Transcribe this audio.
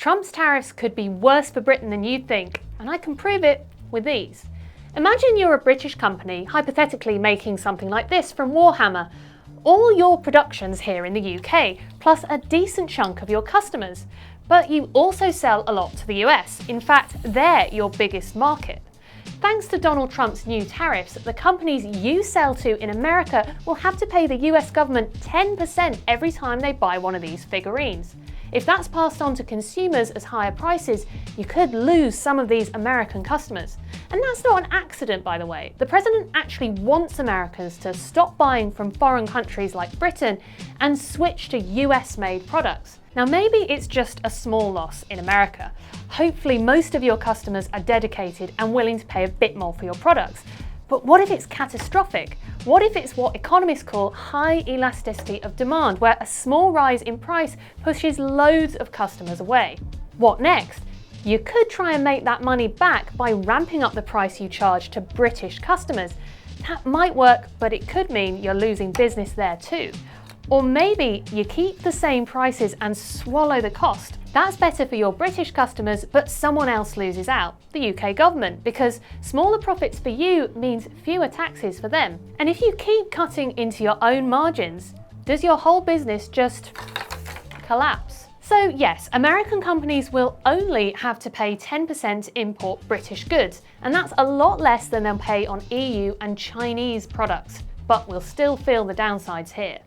Trump's tariffs could be worse for Britain than you'd think, and I can prove it with these. Imagine you're a British company, hypothetically making something like this from Warhammer. All your production's here in the UK, plus a decent chunk of your customers. But you also sell a lot to the US. In fact, they're your biggest market. Thanks to Donald Trump's new tariffs, the companies you sell to in America will have to pay the US government 10% every time they buy one of these figurines. If that's passed on to consumers as higher prices, you could lose some of these American customers. And that's not an accident, by the way. The president actually wants Americans to stop buying from foreign countries like Britain and switch to US-made products. Now, maybe it's just a small loss in America. Hopefully, most of your customers are dedicated and willing to pay a bit more for your products. But what if it's catastrophic? What if it's what economists call high elasticity of demand, where a small rise in price pushes loads of customers away? What next? You could try and make that money back by ramping up the price you charge to British customers. That might work, but it could mean you're losing business there too. Or maybe you keep the same prices and swallow the cost. That's better for your British customers, but someone else loses out, the UK government, because smaller profits for you means fewer taxes for them. And if you keep cutting into your own margins, does your whole business just collapse? So yes, American companies will only have to pay 10% to import British goods, and that's a lot less than they'll pay on EU and Chinese products, but we'll still feel the downsides here.